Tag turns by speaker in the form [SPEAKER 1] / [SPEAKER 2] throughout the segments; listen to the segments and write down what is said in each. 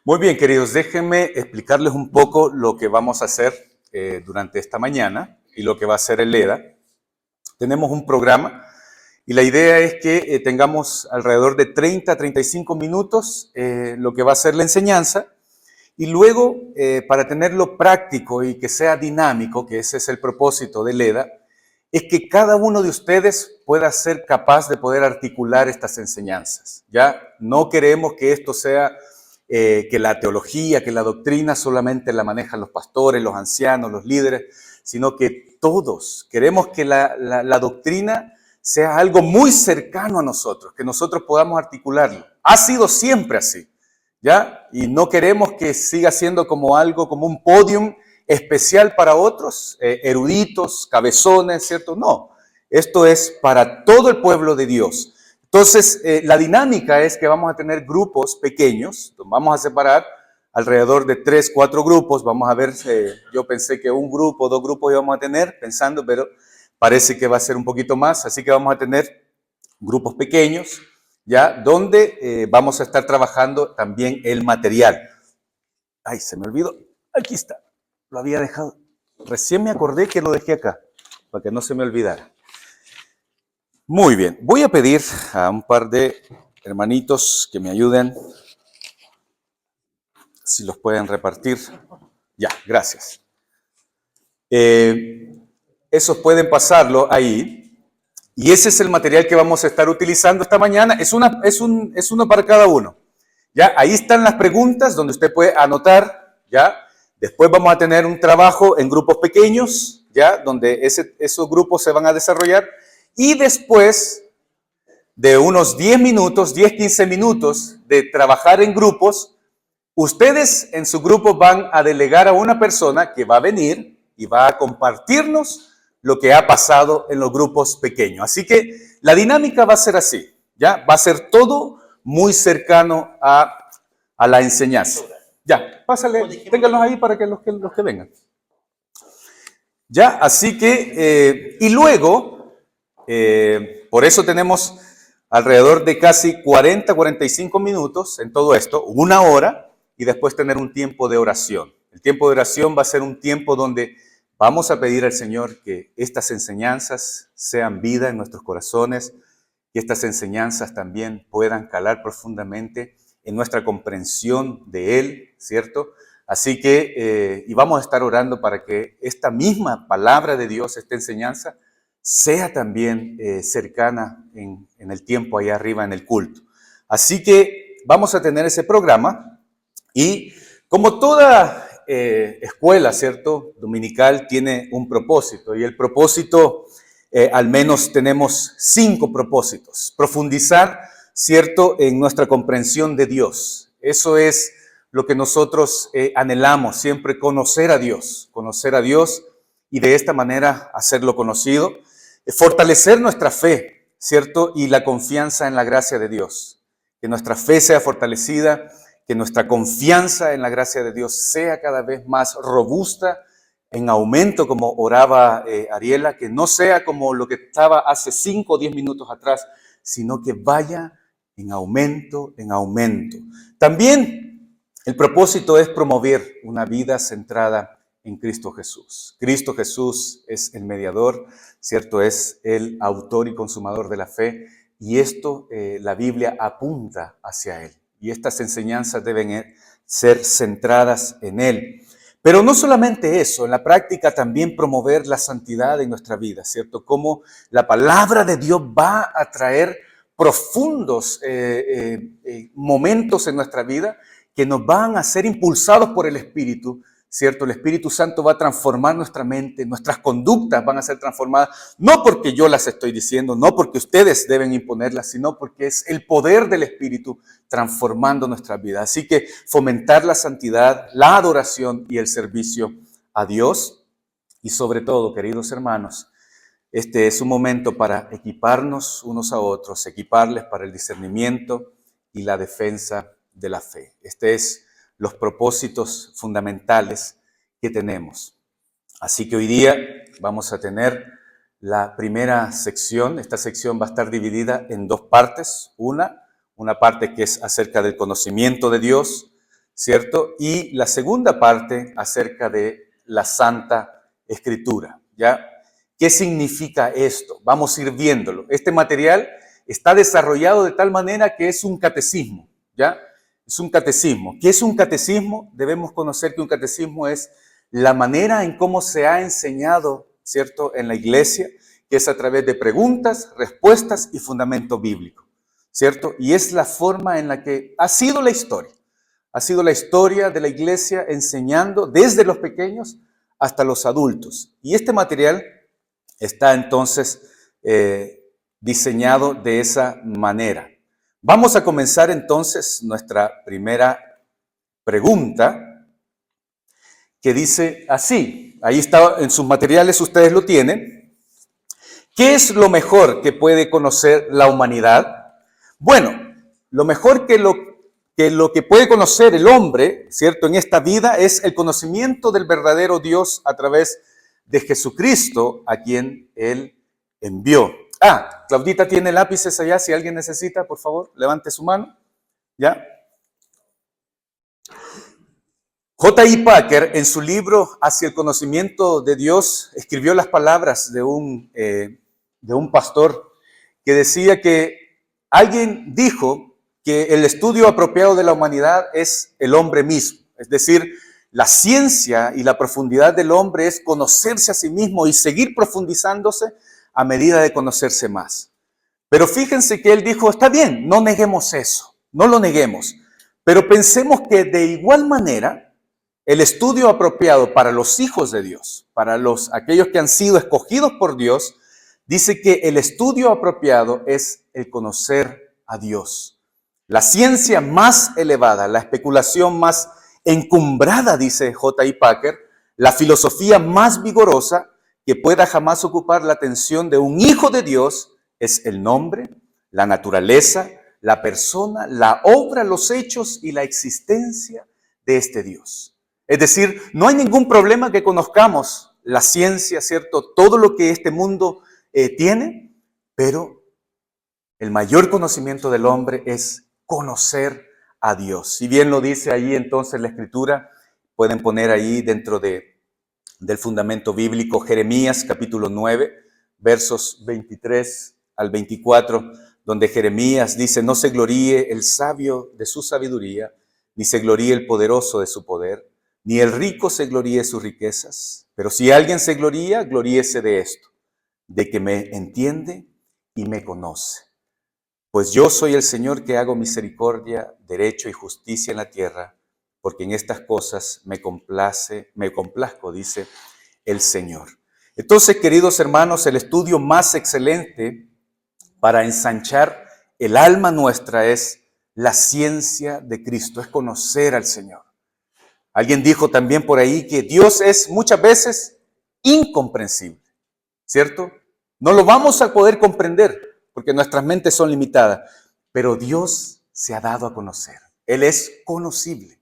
[SPEAKER 1] Muy bien, queridos, déjenme explicarles un poco lo que vamos a hacer durante esta mañana y lo que va a hacer el EDA. Tenemos un programa y la idea es que tengamos alrededor de 30 a 35 minutos lo que va a ser la enseñanza y luego, para tenerlo práctico y que sea dinámico, que ese es el propósito del EDA, es que cada uno de ustedes pueda ser capaz de poder articular estas enseñanzas. Ya no queremos que esto sea que la teología, que la doctrina solamente la manejan los pastores, los ancianos, los líderes, sino que todos queremos que la doctrina sea algo muy cercano a nosotros, que nosotros podamos articularlo. Ha sido siempre así, ¿ya? Y no queremos que siga siendo como algo, como un podium especial para otros, eruditos, cabezones, ¿cierto? No, esto es para todo el pueblo de Dios. Entonces, la dinámica es que vamos a tener grupos pequeños, vamos a separar alrededor de 3, 4 grupos, vamos a ver, yo pensé que un grupo, 2 grupos íbamos a tener, pensando, pero parece que va a ser un poquito más, así que vamos a tener grupos pequeños, ¿ya? Donde vamos a estar trabajando también el material. Ay, se me olvidó, aquí está, lo había dejado, recién me acordé que lo dejé acá, para que no se me olvidara. Muy bien, voy a pedir a un par de hermanitos que me ayuden, si los pueden repartir. Ya, gracias. Esos pueden pasarlo ahí, y ese es el material que vamos a estar utilizando esta mañana. Es uno para cada uno. Ya, ahí están las preguntas donde usted puede anotar, ya. Después vamos a tener un trabajo en grupos pequeños, ya, donde esos grupos se van a desarrollar. Y después de unos 10 minutos, 10, 15 minutos de trabajar en grupos, ustedes en su grupo van a delegar a una persona que va a venir y va a compartirnos lo que ha pasado en los grupos pequeños. Así que la dinámica va a ser así, ¿ya? Va a ser todo muy cercano a la enseñanza. Ya, pásale, ténganlos ahí para que los que vengan. Ya, así que, y luego, por eso tenemos alrededor de casi 40, 45 minutos en todo esto, 1 hora, y después tener un tiempo de oración. El tiempo de oración va a ser un tiempo donde vamos a pedir al Señor que estas enseñanzas sean vida en nuestros corazones, que estas enseñanzas también puedan calar profundamente en nuestra comprensión de Él, ¿cierto? Así que, y vamos a estar orando para que esta misma palabra de Dios, esta enseñanza, sea también cercana en el tiempo allá arriba en el culto. Así que vamos a tener ese programa y como toda escuela, ¿cierto? Dominical tiene un propósito y el propósito, al menos tenemos 5 propósitos. Profundizar, ¿cierto? En nuestra comprensión de Dios. Eso es lo que nosotros anhelamos, siempre conocer a Dios y de esta manera hacerlo conocido. Fortalecer nuestra fe, ¿cierto? Y la confianza en la gracia de Dios. Que nuestra fe sea fortalecida, que nuestra confianza en la gracia de Dios sea cada vez más robusta, en aumento, como oraba Ariela, que no sea como lo que estaba hace 5 o 10 minutos atrás, sino que vaya en aumento, en aumento. También el propósito es promover una vida centrada en Cristo Jesús. Cristo Jesús es el mediador, ¿cierto? Es el autor y consumador de la fe, y esto la Biblia apunta hacia Él. Y estas enseñanzas deben ser centradas en Él. Pero no solamente eso, en la práctica también promover la santidad en nuestra vida, ¿cierto? Cómo la palabra de Dios va a traer profundos momentos en nuestra vida que nos van a ser impulsados por el Espíritu, ¿cierto? El Espíritu Santo va a transformar nuestra mente, nuestras conductas van a ser transformadas, no porque yo las estoy diciendo, no porque ustedes deben imponerlas, sino porque es el poder del Espíritu transformando nuestras vidas. Así que fomentar la santidad, la adoración y el servicio a Dios. Y sobre todo, queridos hermanos, este es un momento para equiparnos unos a otros, equiparles para el discernimiento y la defensa de la fe. Es los propósitos fundamentales que tenemos. Así que hoy día vamos a tener la primera sección. Esta sección va a estar dividida en 2 partes. Una parte que es acerca del conocimiento de Dios, ¿cierto? Y la segunda parte acerca de la Santa Escritura, ¿ya? ¿Qué significa esto? Vamos a ir viéndolo. Este material está desarrollado de tal manera que es un catecismo, ¿ya? Es un catecismo. ¿Qué es un catecismo? Debemos conocer que un catecismo es la manera en cómo se ha enseñado, ¿cierto?, en la iglesia, que es a través de preguntas, respuestas y fundamento bíblico, ¿cierto? Y es la forma en la que ha sido la historia. Ha sido la historia de la iglesia enseñando desde los pequeños hasta los adultos. Y este material está entonces diseñado de esa manera. Vamos a comenzar entonces nuestra primera pregunta, que dice así. Ahí está en sus materiales, ustedes lo tienen. ¿Qué es lo mejor que puede conocer la humanidad? Bueno, lo mejor que lo que puede conocer el hombre, ¿cierto?, en esta vida es el conocimiento del verdadero Dios a través de Jesucristo, a quien Él envió. Claudita tiene lápices allá, si alguien necesita, por favor, levante su mano. ¿Ya? J.I. Packer, en su libro Hacia el conocimiento de Dios, escribió las palabras de un pastor que decía que alguien dijo que el estudio apropiado de la humanidad es el hombre mismo. Es decir, la ciencia y la profundidad del hombre es conocerse a sí mismo y seguir profundizándose a medida de conocerse más. Pero fíjense que él dijo, está bien, no neguemos eso, no lo neguemos, pero pensemos que de igual manera el estudio apropiado para los hijos de Dios, para aquellos que han sido escogidos por Dios, dice que el estudio apropiado es el conocer a Dios. La ciencia más elevada, la especulación más encumbrada, dice J.I. Packer, la filosofía más vigorosa que pueda jamás ocupar la atención de un hijo de Dios es el nombre, la naturaleza, la persona, la obra, los hechos y la existencia de este Dios. Es decir, no hay ningún problema que conozcamos la ciencia, ¿cierto? Todo lo que este mundo tiene, pero el mayor conocimiento del hombre es conocer a Dios. Si bien lo dice ahí entonces la Escritura, pueden poner ahí dentro del fundamento bíblico Jeremías capítulo 9, versos 23 al 24, donde Jeremías dice, no se gloríe el sabio de su sabiduría, ni se gloríe el poderoso de su poder, ni el rico se gloríe de sus riquezas, pero si alguien se gloría, gloríese de esto, de que me entiende y me conoce. Pues yo soy el Señor que hago misericordia, derecho y justicia en la tierra, porque en estas cosas me complazco, dice el Señor. Entonces, queridos hermanos, el estudio más excelente para ensanchar el alma nuestra es la ciencia de Cristo, es conocer al Señor. Alguien dijo también por ahí que Dios es muchas veces incomprensible, ¿cierto? No lo vamos a poder comprender porque nuestras mentes son limitadas, pero Dios se ha dado a conocer. Él es conocible.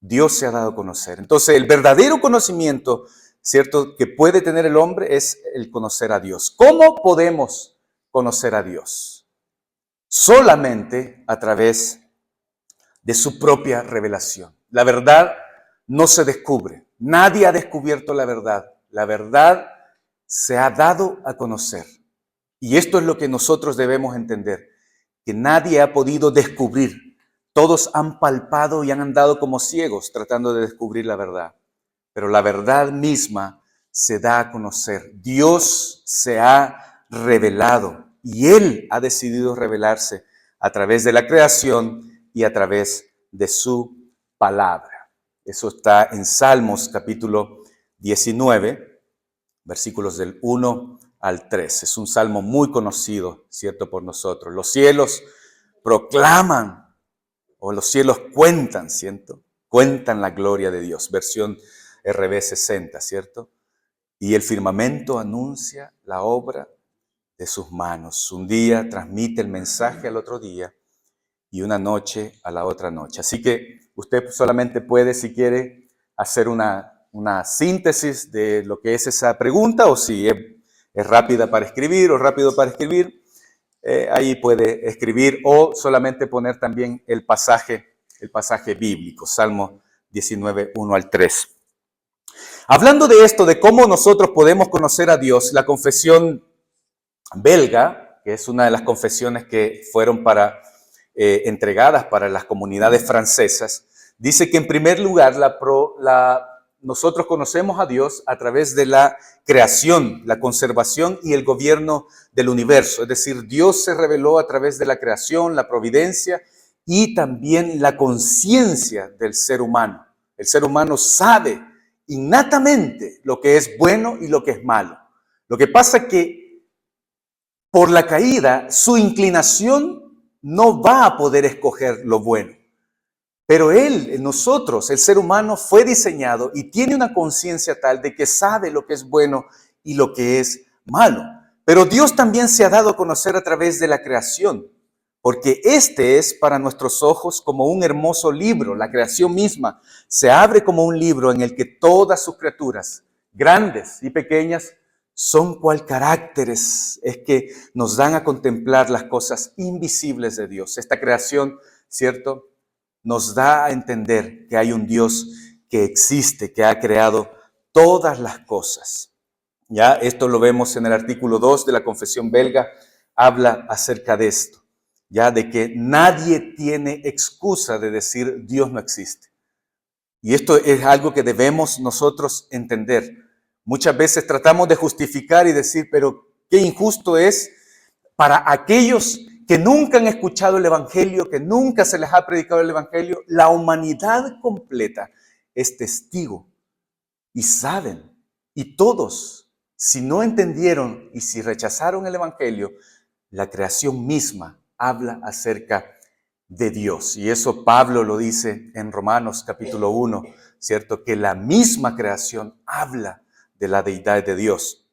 [SPEAKER 1] Dios se ha dado a conocer. Entonces, el verdadero conocimiento, ¿cierto?, que puede tener el hombre es el conocer a Dios. ¿Cómo podemos conocer a Dios? Solamente a través de su propia revelación. La verdad no se descubre. Nadie ha descubierto la verdad. La verdad se ha dado a conocer. Y esto es lo que nosotros debemos entender, que nadie ha podido descubrir. Todos han palpado y han andado como ciegos tratando de descubrir la verdad. Pero la verdad misma se da a conocer. Dios se ha revelado y Él ha decidido revelarse a través de la creación y a través de su palabra. Eso está en Salmos capítulo 19, versículos del 1 al 3. Es un salmo muy conocido, ¿cierto?, por nosotros. Los cielos proclaman, o los cielos cuentan, ¿cierto? Cuentan la gloria de Dios, versión RB 60, ¿cierto? Y el firmamento anuncia la obra de sus manos. Un día transmite el mensaje al otro día y una noche a la otra noche. Así que usted solamente puede, si quiere, hacer una síntesis de lo que es esa pregunta, o si es rápida para escribir o rápido para escribir, ahí puede escribir o solamente poner también el pasaje el pasaje bíblico, Salmo 19, 1 al 3. Hablando de esto, de cómo nosotros podemos conocer a Dios, la confesión belga, que es una de las confesiones que fueron entregadas para las comunidades francesas, dice que en primer lugar nosotros conocemos a Dios a través de la creación, la conservación y el gobierno del universo. Es decir, Dios se reveló a través de la creación, la providencia y también la conciencia del ser humano. El ser humano sabe innatamente lo que es bueno y lo que es malo. Lo que pasa es que por la caída, su inclinación no va a poder escoger lo bueno. Pero nosotros, el ser humano, fue diseñado y tiene una conciencia tal de que sabe lo que es bueno y lo que es malo. Pero Dios también se ha dado a conocer a través de la creación, porque este es para nuestros ojos como un hermoso libro. La creación misma se abre como un libro en el que todas sus criaturas, grandes y pequeñas, son cual caracteres, es que nos dan a contemplar las cosas invisibles de Dios. Esta creación, ¿cierto?, nos da a entender que hay un Dios que existe, que ha creado todas las cosas. Ya, esto lo vemos en el artículo 2 de la Confesión Belga, habla acerca de esto, ya, de que nadie tiene excusa de decir Dios no existe. Y esto es algo que debemos nosotros entender. Muchas veces tratamos de justificar y decir, pero qué injusto es para aquellos que nunca han escuchado el Evangelio, que nunca se les ha predicado el Evangelio. La humanidad completa es testigo y saben, y todos, si no entendieron y si rechazaron el Evangelio, la creación misma habla acerca de Dios. Y eso Pablo lo dice en Romanos capítulo 1, ¿cierto? Que la misma creación habla de la deidad de Dios.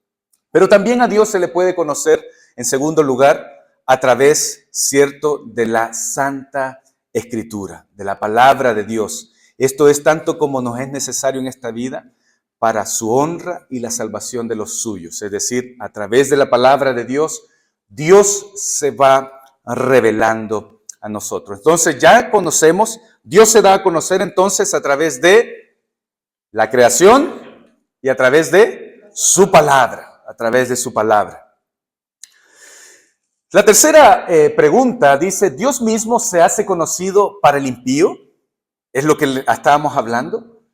[SPEAKER 1] Pero también a Dios se le puede conocer, en segundo lugar, a través, ¿cierto?, de la Santa Escritura, de la palabra de Dios. Esto es tanto como nos es necesario en esta vida para su honra y la salvación de los suyos. Es decir, a través de la palabra de Dios, Dios se va revelando a nosotros. Entonces ya conocemos, Dios se da a conocer entonces a través de la creación y a través de su palabra, a través de su palabra. La tercera pregunta dice, ¿Dios mismo se hace conocido para el impío? Es lo que estábamos hablando.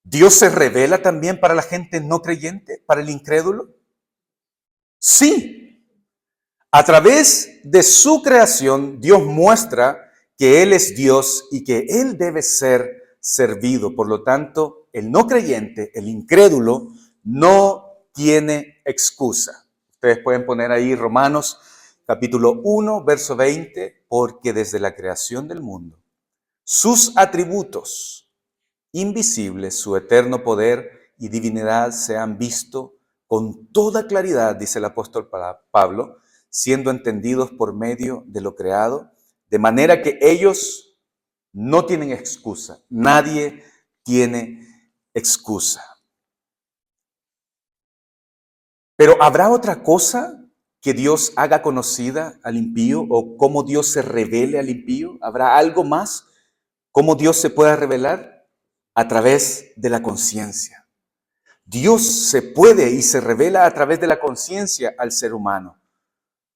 [SPEAKER 1] ¿Dios se revela también para la gente no creyente, para el incrédulo? Sí. A través de su creación, Dios muestra que Él es Dios y que Él debe ser servido. Por lo tanto, el no creyente, el incrédulo, no tiene excusa. Ustedes pueden poner ahí Romanos capítulo 1, verso 20, porque desde la creación del mundo, sus atributos invisibles, su eterno poder y divinidad se han visto con toda claridad, dice el apóstol Pablo, siendo entendidos por medio de lo creado, de manera que ellos no tienen excusa, nadie tiene excusa. Pero ¿habrá otra cosa que Dios haga conocida al impío o cómo Dios se revele al impío? ¿Habrá algo más? ¿Cómo Dios se pueda revelar? A través de la conciencia. Dios se puede y se revela a través de la conciencia al ser humano.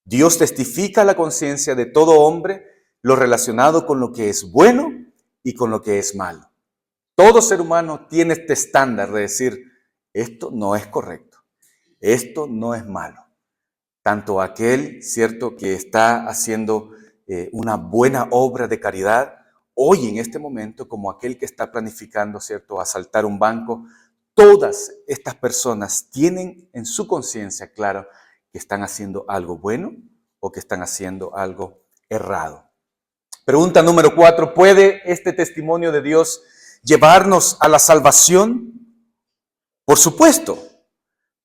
[SPEAKER 1] Dios testifica la conciencia de todo hombre lo relacionado con lo que es bueno y con lo que es malo. Todo ser humano tiene este estándar de decir, esto no es correcto, esto no es malo. Tanto aquel, ¿cierto?, que está haciendo una buena obra de caridad hoy en este momento, como aquel que está planificando, ¿cierto?, asaltar un banco. Todas estas personas tienen en su conciencia claro que están haciendo algo bueno o que están haciendo algo errado. Pregunta número 4, ¿puede este testimonio de Dios llevarnos a la salvación? Por supuesto,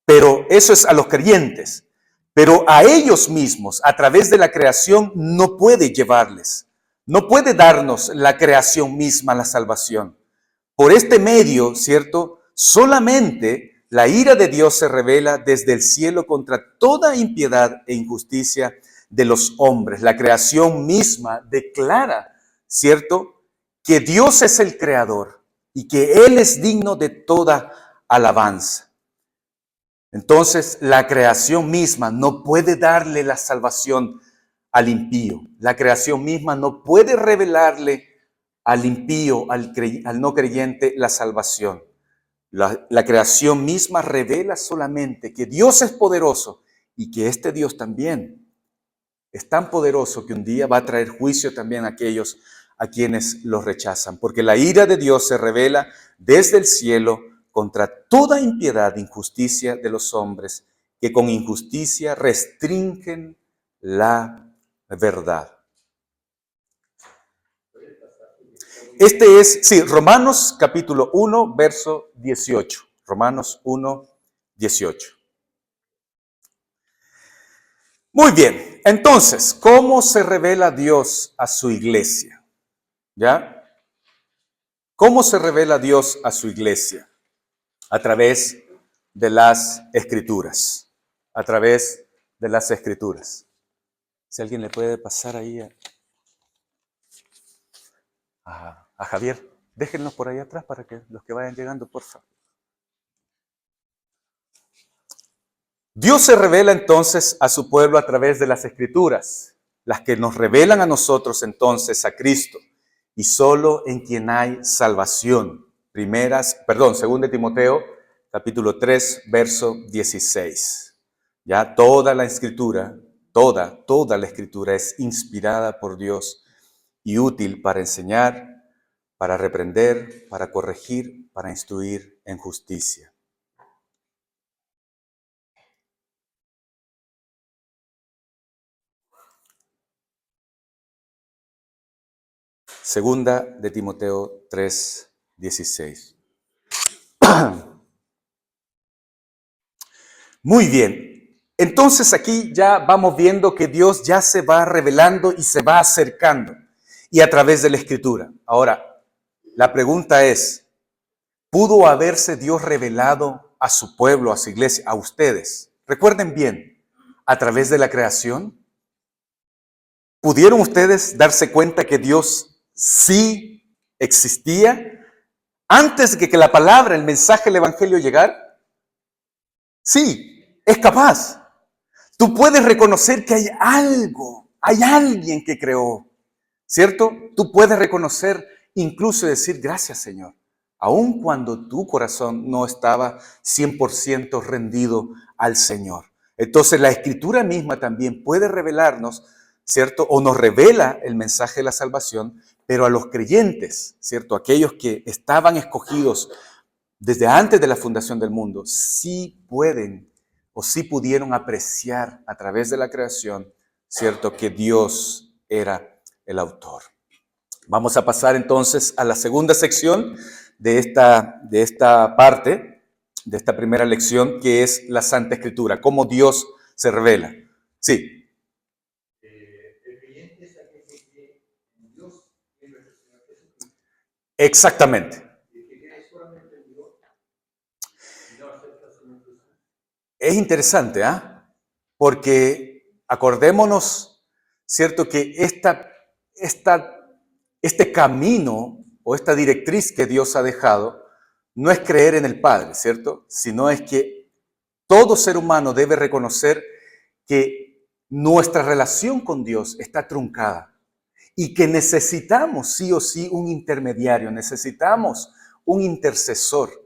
[SPEAKER 1] pero eso es a los creyentes. Pero a ellos mismos, a través de la creación, no puede llevarles. No puede darnos la creación misma la salvación. Por este medio, ¿cierto?, solamente la ira de Dios se revela desde el cielo contra toda impiedad e injusticia de los hombres. La creación misma declara, ¿cierto?, que Dios es el creador y que Él es digno de toda alabanza. Entonces, la creación misma no puede darle la salvación al impío. La creación misma no puede revelarle al impío, al no creyente, la salvación. La creación misma revela solamente que Dios es poderoso y que este Dios también es tan poderoso que un día va a traer juicio también a aquellos a quienes los rechazan. Porque la ira de Dios se revela desde el cielo contra toda impiedad e injusticia de los hombres que con injusticia restringen la verdad. Este es, sí, Romanos capítulo 1, verso 18. Romanos 1, 18. Muy bien, entonces, ¿cómo se revela Dios a su iglesia? ¿Ya? ¿Cómo se revela Dios a su iglesia? A través de las Escrituras. A través de las Escrituras. Si alguien le puede pasar ahí a Javier, déjenlos por ahí atrás para que los que vayan llegando, por favor. Dios se revela entonces a su pueblo a través de las Escrituras, las que nos revelan a nosotros entonces a Cristo, y solo en quien hay salvación. Según Timoteo, capítulo 3, verso 16. Ya toda la Escritura, toda la Escritura es inspirada por Dios y útil para enseñar, para reprender, para corregir, para instruir en justicia. Segunda de Timoteo 3, 16. Muy bien. Entonces aquí ya vamos viendo que Dios ya se va revelando y se va acercando. Y a través de la Escritura. Ahora, la pregunta es, ¿pudo haberse Dios revelado a su pueblo, a su iglesia, a ustedes? Recuerden bien, a través de la creación. ¿Pudieron ustedes darse cuenta que Dios sí existía antes de que la palabra, el mensaje del evangelio llegara? Sí, es capaz. Tú puedes reconocer que hay algo, hay alguien que creó, ¿cierto? Tú puedes reconocer, incluso decir, gracias Señor, aun cuando tu corazón no estaba 100% rendido al Señor. Entonces la Escritura misma también puede revelarnos, ¿cierto? O nos revela el mensaje de la salvación, pero a los creyentes, ¿cierto? Aquellos que estaban escogidos desde antes de la fundación del mundo, sí pueden o sí pudieron apreciar a través de la creación, ¿cierto? Que Dios era el autor. Vamos a pasar entonces a la segunda sección de esta parte, de esta primera lección, que es la Santa Escritura, cómo Dios se revela. Sí. El creyente es aquel que cree en Dios y en nuestro Señor Jesucristo. Exactamente. Es interesante, ¿ah? Porque acordémonos, ¿cierto? Que este camino o esta directriz que Dios ha dejado no es creer en el Padre, ¿cierto? Sino es que todo ser humano debe reconocer que nuestra relación con Dios está truncada y que necesitamos sí o sí un intermediario, necesitamos un intercesor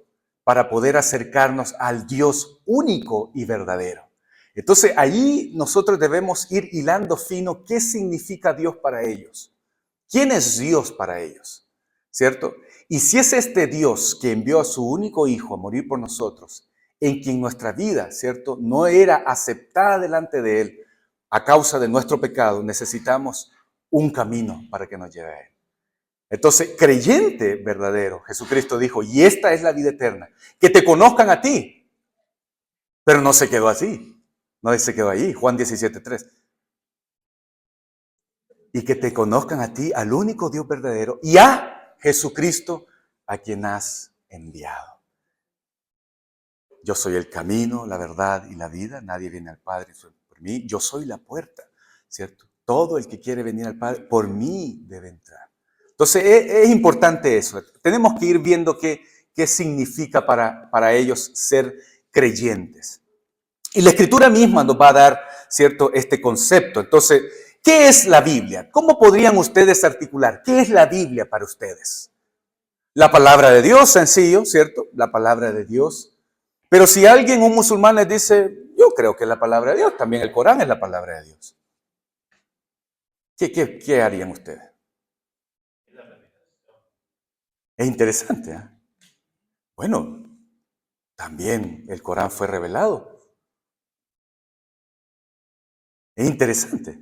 [SPEAKER 1] para poder acercarnos al Dios único y verdadero. Entonces, ahí nosotros debemos ir hilando fino qué significa Dios para ellos. ¿Quién es Dios para ellos? ¿Cierto? Y si es este Dios que envió a su único Hijo a morir por nosotros, en quien nuestra vida, ¿cierto?, no era aceptada delante de Él a causa de nuestro pecado, necesitamos un camino para que nos lleve a Él. Entonces, creyente verdadero, Jesucristo dijo, y esta es la vida eterna, que te conozcan a ti. Pero no se quedó así, no se quedó ahí, Juan 17:3. Y que te conozcan a ti, al único Dios verdadero, y a Jesucristo, a quien has enviado. Yo soy el camino, la verdad y la vida, nadie viene al Padre por mí, yo soy la puerta, ¿cierto? Todo el que quiere venir al Padre, por mí debe entrar. Entonces, es importante eso. Tenemos que ir viendo qué significa para ellos ser creyentes. Y la Escritura misma nos va a dar, ¿cierto?, este concepto. Entonces, ¿qué es la Biblia? ¿Cómo podrían ustedes articular? ¿Qué es la Biblia para ustedes? La palabra de Dios, sencillo, ¿cierto? La palabra de Dios. Pero si alguien, un musulmán, les dice, yo creo que es la palabra de Dios, también el Corán es la palabra de Dios. ¿Qué harían ustedes? Es interesante, ¿eh? Bueno, también el Corán fue revelado. Es interesante.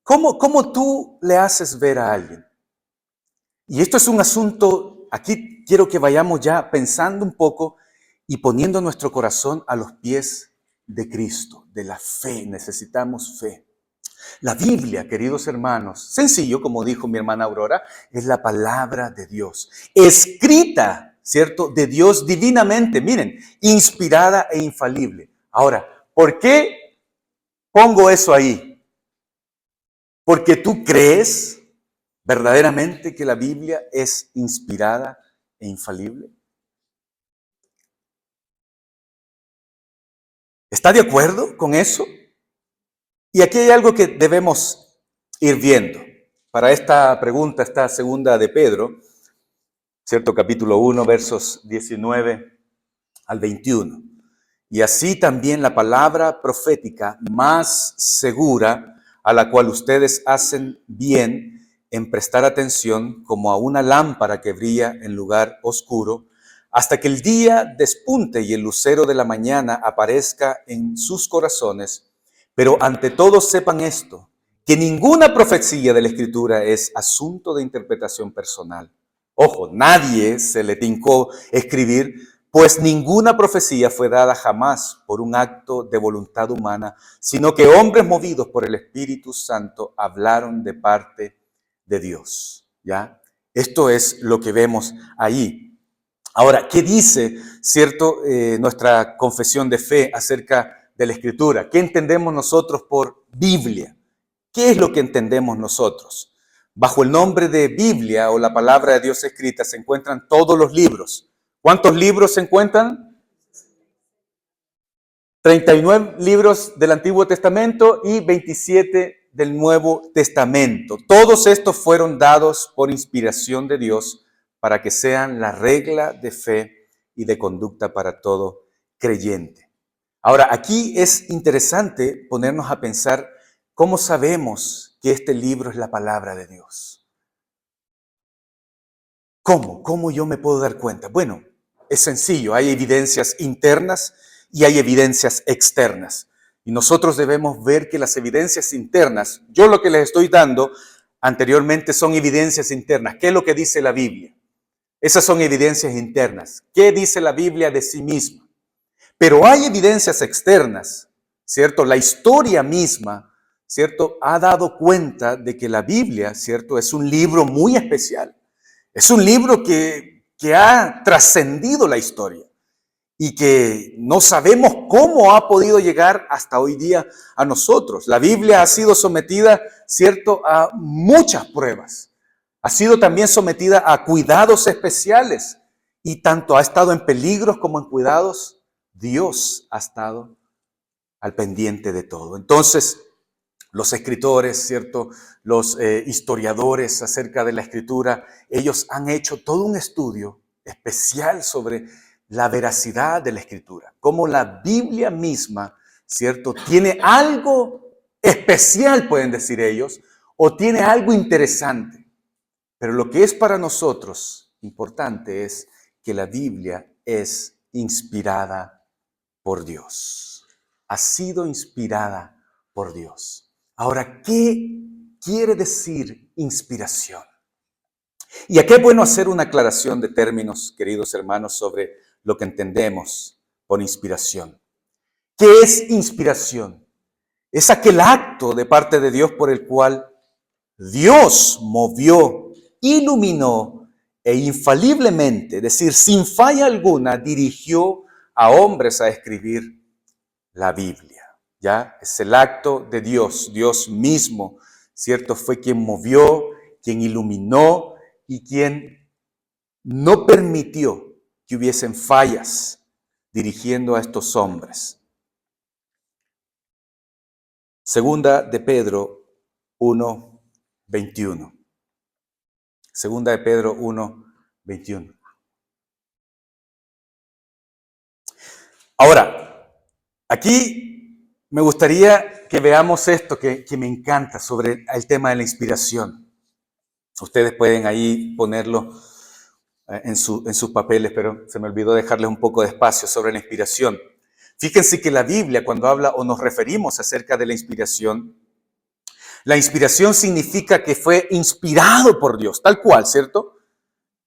[SPEAKER 1] ¿Cómo tú le haces ver a alguien? Y esto es un asunto, aquí quiero que vayamos ya pensando un poco y poniendo nuestro corazón a los pies de Cristo, de la fe. Necesitamos fe. La Biblia, queridos hermanos, sencillo, como dijo mi hermana Aurora, es la palabra de Dios, escrita, ¿cierto?, de Dios divinamente, miren, inspirada e infalible. Ahora, ¿por qué pongo eso ahí? Porque tú crees verdaderamente que la Biblia es inspirada e infalible. ¿Está de acuerdo con eso? Y aquí hay algo que debemos ir viendo. Para esta pregunta, esta segunda de Pedro, ¿cierto? Capítulo 1, versos 19 al 21. Y así también la palabra profética más segura, a la cual ustedes hacen bien en prestar atención como a una lámpara que brilla en lugar oscuro, hasta que el día despunte y el lucero de la mañana aparezca en sus corazones. Pero ante todo sepan esto, que ninguna profecía de la Escritura es asunto de interpretación personal. Ojo, nadie se le tincó escribir, pues ninguna profecía fue dada jamás por un acto de voluntad humana, sino que hombres movidos por el Espíritu Santo hablaron de parte de Dios. ¿Ya? Esto es lo que vemos ahí. Ahora, ¿qué dice, cierto, nuestra confesión de fe acerca de la Escritura? ¿Qué entendemos nosotros por Biblia? ¿Qué es lo que entendemos nosotros? Bajo el nombre de Biblia o la palabra de Dios escrita se encuentran todos los libros. ¿Cuántos libros se encuentran? 39 libros del Antiguo Testamento y 27 del Nuevo Testamento. Todos estos fueron dados por inspiración de Dios para que sean la regla de fe y de conducta para todo creyente. Ahora, aquí es interesante ponernos a pensar cómo sabemos que este libro es la palabra de Dios. ¿Cómo? ¿Cómo yo me puedo dar cuenta? Bueno, es sencillo, hay evidencias internas y hay evidencias externas. Y nosotros debemos ver que las evidencias internas, yo lo que les estoy dando anteriormente son evidencias internas. ¿Qué es lo que dice la Biblia? Esas son evidencias internas. ¿Qué dice la Biblia de sí misma? Pero hay evidencias externas, ¿cierto? La historia misma, ¿cierto?, ha dado cuenta de que la Biblia, ¿cierto?, es un libro muy especial. Es un libro que ha trascendido la historia y que no sabemos cómo ha podido llegar hasta hoy día a nosotros. La Biblia ha sido sometida, ¿cierto?, a muchas pruebas. Ha sido también sometida a cuidados especiales y tanto ha estado en peligros como en cuidados. Dios ha estado al pendiente de todo. Entonces, los escritores, ¿cierto?, los historiadores acerca de la Escritura, ellos han hecho todo un estudio especial sobre la veracidad de la Escritura, cómo la Biblia misma, ¿cierto?, tiene algo especial, pueden decir ellos, o tiene algo interesante. Pero lo que es para nosotros importante es que la Biblia es inspirada por Dios. Ha sido inspirada por Dios. Ahora, ¿qué quiere decir inspiración? Y aquí es bueno hacer una aclaración de términos, queridos hermanos, sobre lo que entendemos por inspiración. ¿Qué es inspiración? Es aquel acto de parte de Dios por el cual Dios movió, iluminó e infaliblemente, es decir, sin falla alguna, dirigió a hombres a escribir la Biblia. ¿Ya? Es el acto de Dios, Dios mismo, ¿cierto? Fue quien movió, quien iluminó y quien no permitió que hubiesen fallas dirigiendo a estos hombres. Segunda de Pedro 1:21. Segunda de Pedro 1:21. Ahora, aquí me gustaría que veamos esto que me encanta sobre el tema de la inspiración. Ustedes pueden ahí ponerlo en sus papeles, pero se me olvidó dejarles un poco de espacio sobre la inspiración. Fíjense que la Biblia, cuando habla o nos referimos acerca de la inspiración significa que fue inspirado por Dios, tal cual, ¿cierto?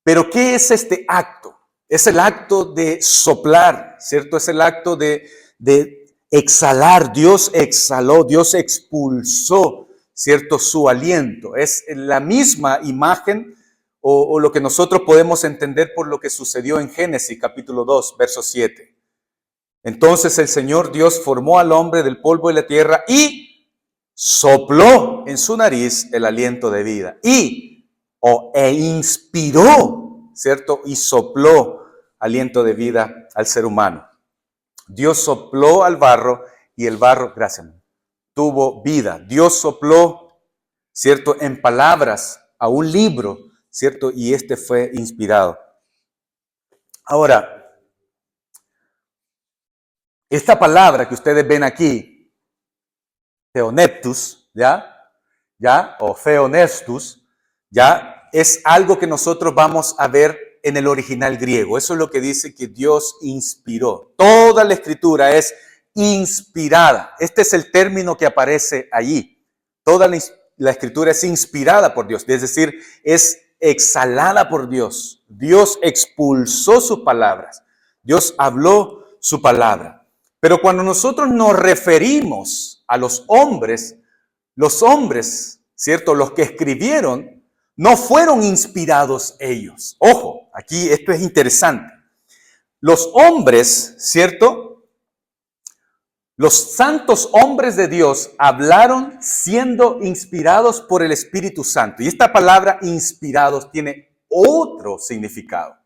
[SPEAKER 1] Pero ¿qué es este acto? Es el acto de soplar, ¿cierto? Es el acto de exhalar. Dios exhaló, Dios expulsó, ¿cierto? Su aliento. Es la misma imagen o lo que nosotros podemos entender por lo que sucedió en Génesis capítulo 2, verso 7. Entonces el Señor Dios formó al hombre del polvo de la tierra y sopló en su nariz el aliento de vida e inspiró, ¿cierto? Y sopló aliento de vida al ser humano. Dios sopló al barro y el barro, gracias, tuvo vida. Dios sopló, ¿cierto? En palabras a un libro, ¿cierto? Y este fue inspirado. Ahora, esta palabra que ustedes ven aquí, theoneptus, ¿ya? O theonestus, ¿ya? Es algo que nosotros vamos a ver en el original griego. Eso es lo que dice que Dios inspiró. Toda la escritura es inspirada. Este es el término que aparece allí. Toda la escritura es inspirada por Dios, es decir, es exhalada por Dios. Dios expulsó sus palabras. Dios habló su palabra. Pero cuando nosotros nos referimos a los hombres, ¿cierto? Los que escribieron, no fueron inspirados ellos. Ojo, aquí esto es interesante. Los hombres, ¿cierto? Los santos hombres de Dios hablaron siendo inspirados por el Espíritu Santo. Y esta palabra inspirados tiene otro significado.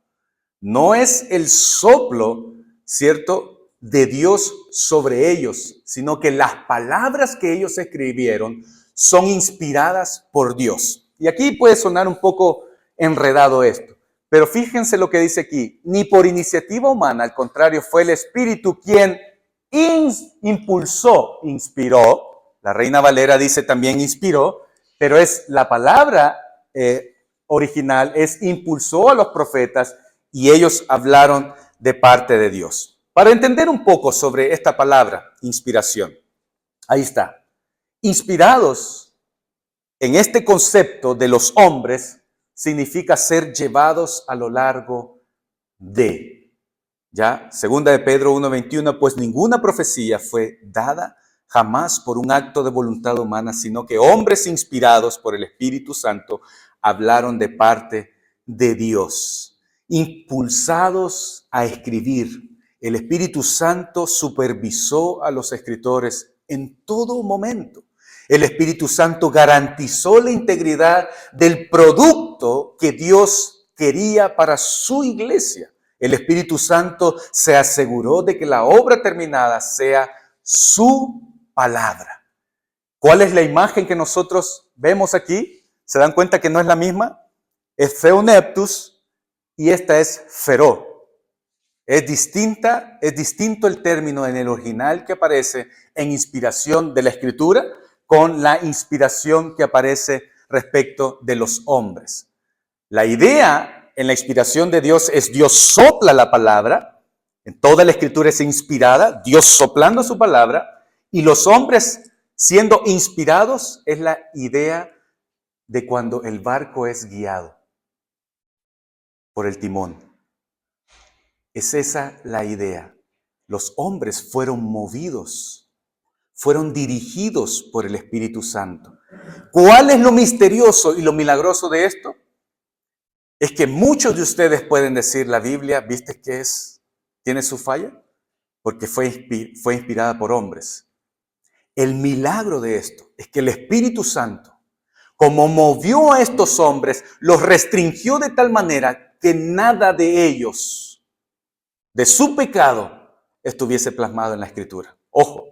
[SPEAKER 1] No es el soplo, ¿cierto?, de Dios sobre ellos, sino que las palabras que ellos escribieron son inspiradas por Dios. Y aquí puede sonar un poco enredado esto, pero fíjense lo que dice aquí. Ni por iniciativa humana, al contrario, fue el Espíritu quien inspiró. La Reina Valera dice también inspiró, pero es la palabra original, es impulsó a los profetas y ellos hablaron de parte de Dios. Para entender un poco sobre esta palabra, inspiración, ahí está. Inspirados en este concepto de los hombres significa ser llevados a lo largo de. ¿Ya? Segunda de Pedro 1:21, pues ninguna profecía fue dada jamás por un acto de voluntad humana, sino que hombres inspirados por el Espíritu Santo hablaron de parte de Dios, impulsados a escribir. El Espíritu Santo supervisó a los escritores en todo momento. El Espíritu Santo garantizó la integridad del producto que Dios quería para su iglesia. El Espíritu Santo se aseguró de que la obra terminada sea su palabra. ¿Cuál es la imagen que nosotros vemos aquí? ¿Se dan cuenta que no es la misma? Es theoneptus y esta es feró. Es distinto el término en el original que aparece en inspiración de la Escritura con la inspiración que aparece respecto de los hombres. La idea en la inspiración de Dios es Dios sopla la palabra, en toda la Escritura es inspirada, Dios soplando su palabra, y los hombres siendo inspirados es la idea de cuando el barco es guiado por el timón. Es esa la idea. Los hombres fueron movidos, fueron dirigidos por el Espíritu Santo. ¿Cuál es lo misterioso y lo milagroso de esto? Es que muchos de ustedes pueden decir, la Biblia, ¿viste que tiene su falla? Porque fue inspirada por hombres. El milagro de esto es que el Espíritu Santo, como movió a estos hombres, los restringió de tal manera que nada de ellos, de su pecado, estuviese plasmado en la Escritura. Ojo,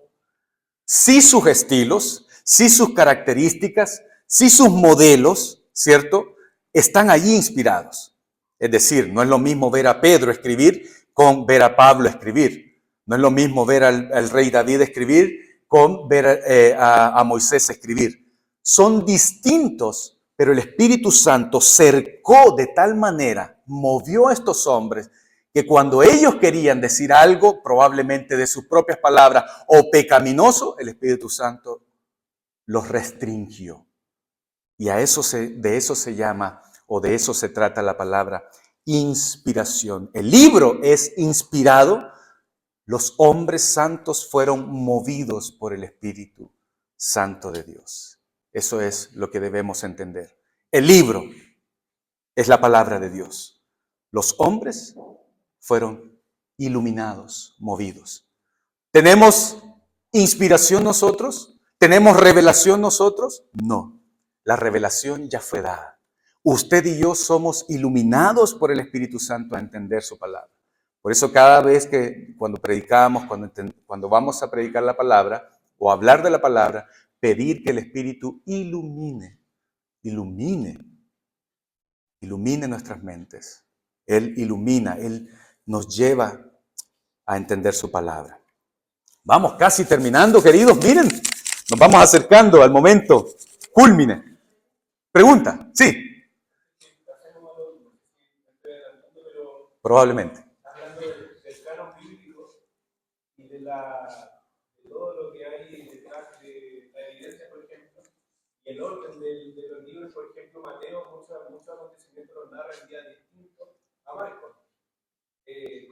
[SPEAKER 1] sí sus estilos, sí sus características, sí sus modelos, ¿cierto? Están allí inspirados. Es decir, no es lo mismo ver a Pedro escribir con ver a Pablo escribir. No es lo mismo ver al rey David escribir con ver a Moisés escribir. Son distintos, pero el Espíritu Santo cercó de tal manera, movió a estos hombres, que cuando ellos querían decir algo, probablemente de sus propias palabras o pecaminoso, el Espíritu Santo los restringió. Y de eso se llama, o de eso se trata la palabra inspiración. El libro es inspirado, los hombres santos fueron movidos por el Espíritu Santo de Dios. Eso es lo que debemos entender. El libro es la palabra de Dios. Los hombres fueron iluminados, movidos. ¿Tenemos inspiración nosotros? ¿Tenemos revelación nosotros? No. La revelación ya fue dada. Usted y yo somos iluminados por el Espíritu Santo a entender su palabra. Por eso cada vez que cuando predicamos, cuando vamos a predicar la palabra o hablar de la palabra, pedir que el Espíritu ilumine nuestras mentes. Él ilumina, Él nos lleva a entender su palabra. Vamos casi terminando, queridos. Miren, nos vamos acercando al momento cúlmine. Pregunta, sí. Probablemente.
[SPEAKER 2] Hablando del canon bíblico y de todo lo que hay detrás de la evidencia, por ejemplo, y el orden de los libros, por ejemplo, Mateo, muchos acontecimientos los narra en día distinto a Marcos.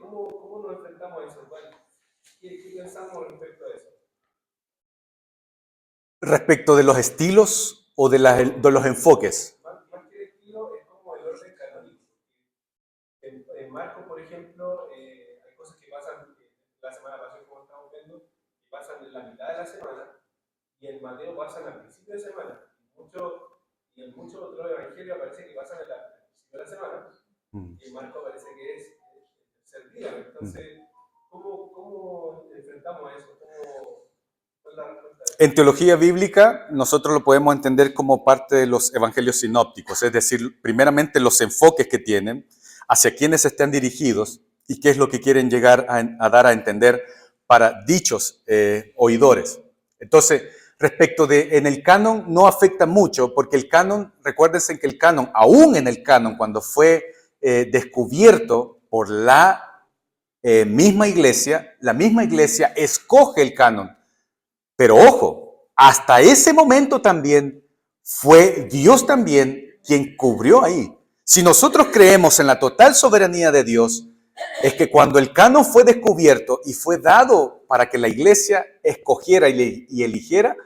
[SPEAKER 2] ¿Cómo nos enfrentamos a eso? ¿Qué pensamos respecto a eso?
[SPEAKER 1] Respecto de los estilos o de los enfoques.
[SPEAKER 2] Más que el estilo, es como el orden canónico. En Marcos, por ejemplo, hay cosas que pasan la semana pasada, como estamos viendo, que pasan en la mitad de la semana, y en Mateo pasan al principio de semana. Y en muchos otros evangelios aparece que pasan al principio de la semana, y en Marcos parece que es el tercer día. Entonces, ¿cómo enfrentamos a eso? ¿Cuál es la respuesta a eso?
[SPEAKER 1] En teología bíblica, nosotros lo podemos entender como parte de los evangelios sinópticos, es decir, primeramente los enfoques que tienen, hacia quiénes están dirigidos y qué es lo que quieren llegar a dar a entender para dichos oidores. Entonces, respecto en el canon no afecta mucho, porque el canon, recuérdense que el canon, aún en el canon, cuando fue descubierto por la misma iglesia escoge el canon. Pero ojo, hasta ese momento también fue Dios también quien cubrió ahí. Si nosotros creemos en la total soberanía de Dios, es que cuando el canon fue descubierto y fue dado para que la iglesia escogiera y eligiera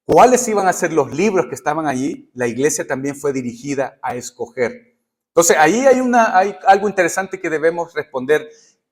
[SPEAKER 1] cuáles iban a ser los libros que estaban allí, la iglesia también fue dirigida a escoger. Entonces ahí hay algo interesante que debemos responder.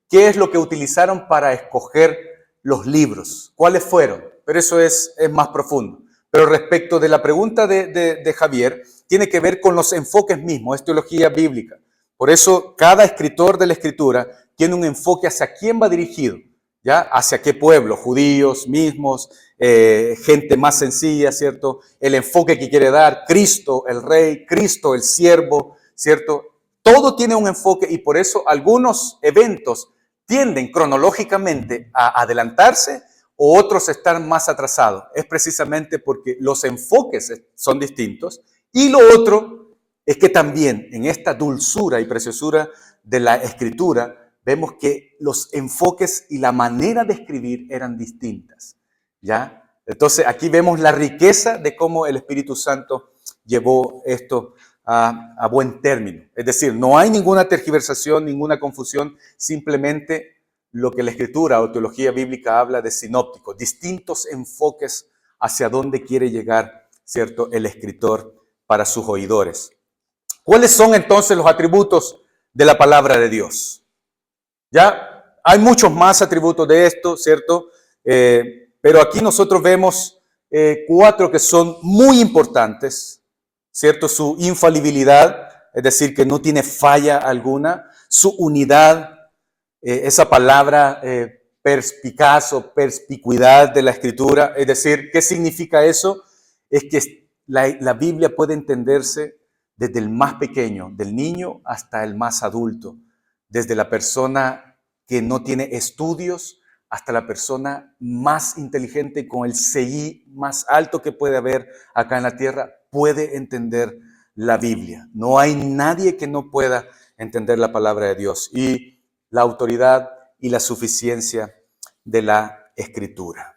[SPEAKER 1] ¿Qué es lo que utilizaron para escoger los libros? ¿Cuáles fueron? Pero eso es más profundo. Pero respecto de la pregunta de Javier, tiene que ver con los enfoques mismos, es teología bíblica. Por eso cada escritor de la Escritura tiene un enfoque hacia quién va dirigido, ¿ya? Hacia qué pueblo, judíos mismos, gente más sencilla, ¿cierto? El enfoque que quiere dar, Cristo el Rey, Cristo el siervo, ¿cierto? Todo tiene un enfoque y por eso algunos eventos tienden cronológicamente a adelantarse o otros están más atrasados. Es precisamente porque los enfoques son distintos. Y lo otro es que también en esta dulzura y preciosura de la escritura vemos que los enfoques y la manera de escribir eran distintas, ¿ya? Entonces aquí vemos la riqueza de cómo el Espíritu Santo llevó esto a buen término. Es decir, no hay ninguna tergiversación, ninguna confusión, simplemente lo que la Escritura o teología bíblica habla de sinóptico, distintos enfoques hacia dónde quiere llegar, ¿cierto?, el escritor para sus oidores. ¿Cuáles son entonces los atributos de la palabra de Dios? Ya hay muchos más atributos de esto, ¿cierto? Pero aquí nosotros vemos 4 que son muy importantes, ¿cierto? Su infalibilidad, es decir, que no tiene falla alguna, su unidad, esa palabra perspicaz o perspicuidad de la Escritura, es decir, ¿qué significa eso? Es que la Biblia puede entenderse desde el más pequeño, del niño, hasta el más adulto, desde la persona que no tiene estudios hasta la persona más inteligente con el CI más alto que puede haber acá en la tierra, puede entender la Biblia. No hay nadie que no pueda entender la palabra de Dios y la autoridad y la suficiencia de la Escritura.